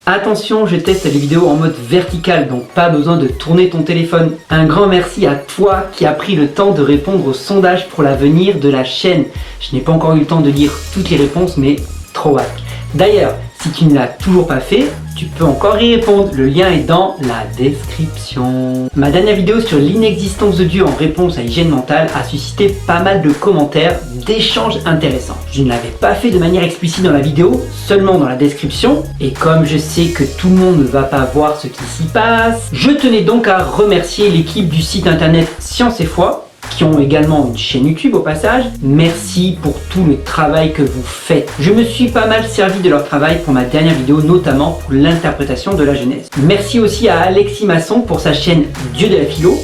Attention, je teste les vidéos en mode vertical, donc pas besoin de tourner ton téléphone. Un grand merci à toi qui as pris le temps de répondre au sondage pour l'avenir de la chaîne. Je n'ai pas encore eu le temps de lire toutes les réponses, mais trop hâte. D'ailleurs, si tu ne l'as toujours pas fait, tu peux encore y répondre. Le lien est dans la description. Ma dernière vidéo sur l'inexistence de Dieu en réponse à l'hygiène mentale a suscité pas mal de commentaires, d'échanges intéressants. Je ne l'avais pas fait de manière explicite dans la vidéo, seulement dans la description. Et comme je sais que tout le monde ne va pas voir ce qui s'y passe, je tenais donc à remercier l'équipe du site internet Science et Foi, qui ont également une chaîne YouTube au passage. Merci pour tout le travail que vous faites. Je me suis pas mal servi de leur travail pour ma dernière vidéo, notamment pour l'interprétation de la Genèse. Merci aussi à Alexis Masson pour sa chaîne Dieu de la Philo,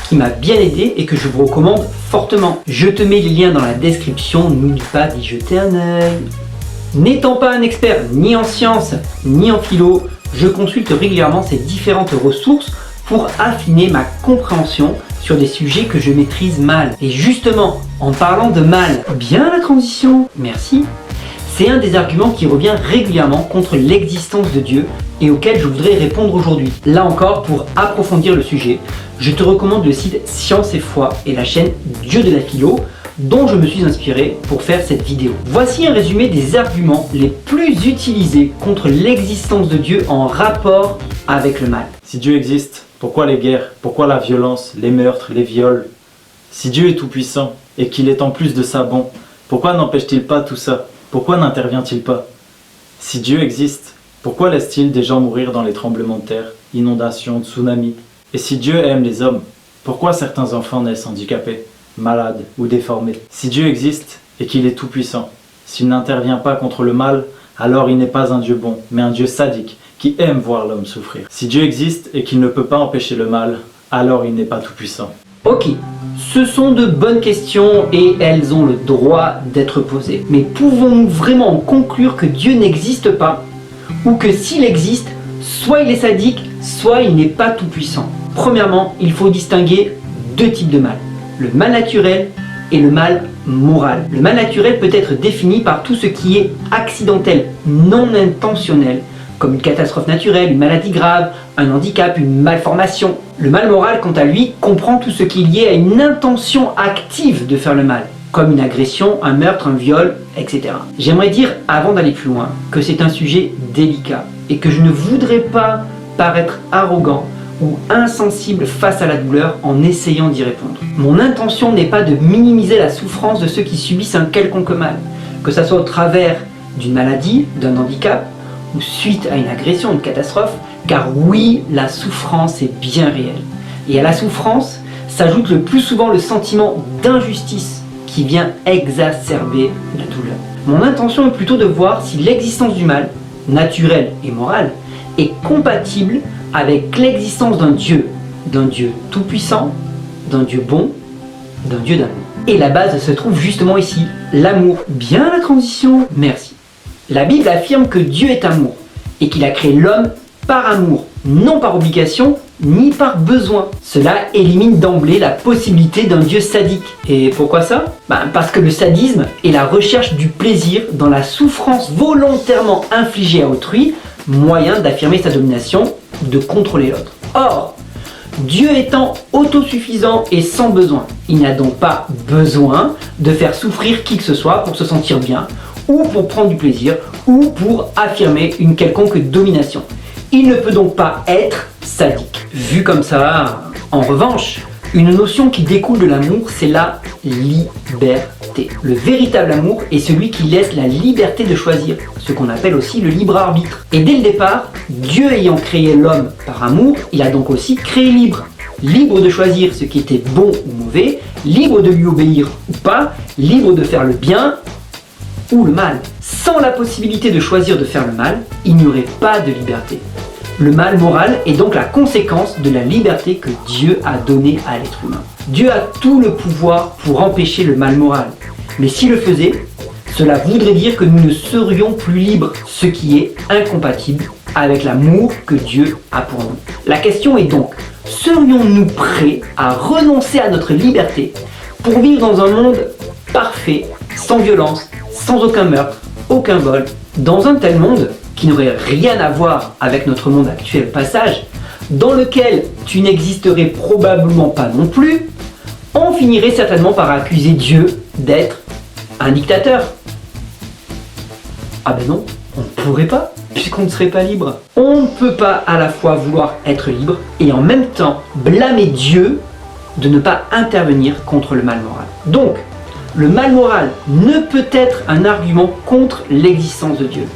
qui m'a bien aidé et que je vous recommande fortement. Je te mets les liens dans la description, n'oublie pas d'y jeter un œil. N'étant pas un expert ni en sciences ni en philo, je consulte régulièrement ces différentes ressources pour affiner ma compréhension sur des sujets que je maîtrise mal. Et justement, en parlant de mal, bien la transition, merci, c'est un des arguments qui revient régulièrement contre l'existence de Dieu et auquel je voudrais répondre aujourd'hui. Là encore, pour approfondir le sujet, je te recommande le site Science et Foi et la chaîne Dieu de la Philo, dont je me suis inspiré pour faire cette vidéo. Voici un résumé des arguments les plus utilisés contre l'existence de Dieu en rapport avec le mal. Si Dieu existe, pourquoi les guerres? Pourquoi la violence, les meurtres, les viols? Si Dieu est tout-puissant et qu'il est en plus de ça bon, pourquoi n'empêche-t-il pas tout ça? Pourquoi n'intervient-il pas? Si Dieu existe, pourquoi laisse-t-il des gens mourir dans les tremblements de terre, inondations, tsunamis? Et si Dieu aime les hommes, pourquoi certains enfants naissent handicapés, malades ou déformés? Si Dieu existe et qu'il est tout-puissant, s'il n'intervient pas contre le mal, alors il n'est pas un Dieu bon, mais un Dieu sadique, qui aime voir l'homme souffrir. Si Dieu existe et qu'il ne peut pas empêcher le mal, alors il n'est pas tout-puissant. Ok, ce sont de bonnes questions et elles ont le droit d'être posées. Mais pouvons-nous vraiment conclure que Dieu n'existe pas, ou que s'il existe, soit il est sadique, soit il n'est pas tout-puissant? Premièrement, il faut distinguer deux types de mal. Le mal naturel et le mal moral. Le mal naturel peut être défini par tout ce qui est accidentel, non intentionnel, comme une catastrophe naturelle, une maladie grave, un handicap, une malformation. Le mal moral, quant à lui, comprend tout ce qui est lié à une intention active de faire le mal, comme une agression, un meurtre, un viol, etc. J'aimerais dire, avant d'aller plus loin, que c'est un sujet délicat et que je ne voudrais pas paraître arrogant ou insensible face à la douleur en essayant d'y répondre. Mon intention n'est pas de minimiser la souffrance de ceux qui subissent un quelconque mal, que ce soit au travers d'une maladie, d'un handicap, ou suite à une agression, une catastrophe, car oui, la souffrance est bien réelle. Et à la souffrance s'ajoute le plus souvent le sentiment d'injustice qui vient exacerber la douleur. Mon intention est plutôt de voir si l'existence du mal, naturel et moral, est compatible avec l'existence d'un Dieu tout-puissant, d'un Dieu bon, d'un Dieu d'amour. Et la base se trouve justement ici, l'amour. Bien la transition, merci. La Bible affirme que Dieu est amour et qu'il a créé l'homme par amour, non par obligation ni par besoin. Cela élimine d'emblée la possibilité d'un Dieu sadique. Et pourquoi ça? Parce que le sadisme est la recherche du plaisir dans la souffrance volontairement infligée à autrui, moyen d'affirmer sa domination, de contrôler l'autre. Or, Dieu étant autosuffisant et sans besoin, il n'a donc pas besoin de faire souffrir qui que ce soit pour se sentir bien, ou pour prendre du plaisir, ou pour affirmer une quelconque domination. Il ne peut donc pas être sadique. Vu comme ça, en revanche, une notion qui découle de l'amour, c'est la liberté. Le véritable amour est celui qui laisse la liberté de choisir, ce qu'on appelle aussi le libre arbitre. Et dès le départ, Dieu ayant créé l'homme par amour, il a donc aussi créé libre. Libre de choisir ce qui était bon ou mauvais, libre de lui obéir ou pas, libre de faire le bien ou le mal. Sans la possibilité de choisir de faire le mal, il n'y aurait pas de liberté. Le mal moral est donc la conséquence de la liberté que Dieu a donnée à l'être humain. Dieu a tout le pouvoir pour empêcher le mal moral. Mais s'il le faisait, cela voudrait dire que nous ne serions plus libres, ce qui est incompatible avec l'amour que Dieu a pour nous. La question est donc, serions-nous prêts à renoncer à notre liberté pour vivre dans un monde parfait, sans violence, sans aucun meurtre, aucun vol? Dans un tel monde, qui n'aurait rien à voir avec notre monde actuel passage, dans lequel tu n'existerais probablement pas non plus, on finirait certainement par accuser Dieu d'être un dictateur. Ah ben non, on ne pourrait pas, puisqu'on ne serait pas libre. On ne peut pas à la fois vouloir être libre et en même temps blâmer Dieu de ne pas intervenir contre le mal moral. Donc, le mal moral ne peut être un argument contre l'existence de Dieu,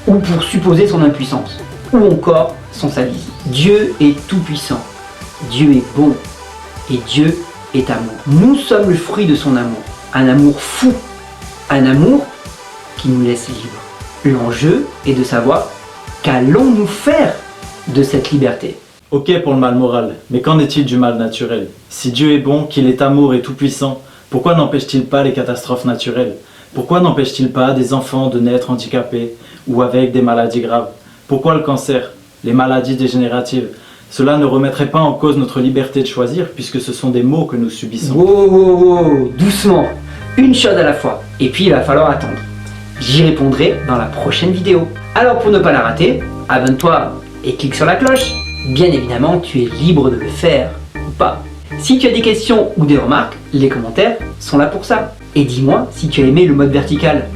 ou pour supposer son impuissance, ou encore son sadisme. Dieu est tout-puissant, Dieu est bon, et Dieu est amour. Nous sommes le fruit de son amour, un amour fou, un amour qui nous laisse libres. L'enjeu est de savoir qu'allons-nous faire de cette liberté. Ok pour le mal moral, mais qu'en est-il du mal naturel? Si Dieu est bon, qu'il est amour et tout-puissant, pourquoi n'empêche-t-il pas les catastrophes naturelles? Pourquoi n'empêche-t-il pas des enfants de naître handicapés ou avec des maladies graves? Pourquoi le cancer, les maladies dégénératives? Cela ne remettrait pas en cause notre liberté de choisir, puisque ce sont des maux que nous subissons. Wow, doucement, une chose à la fois, et puis il va falloir attendre. J'y répondrai dans la prochaine vidéo. Alors pour ne pas la rater, abonne-toi et clique sur la cloche. Bien évidemment, tu es libre de le faire, ou pas. Si tu as des questions ou des remarques, les commentaires sont là pour ça. Et dis-moi si tu as aimé le mode vertical.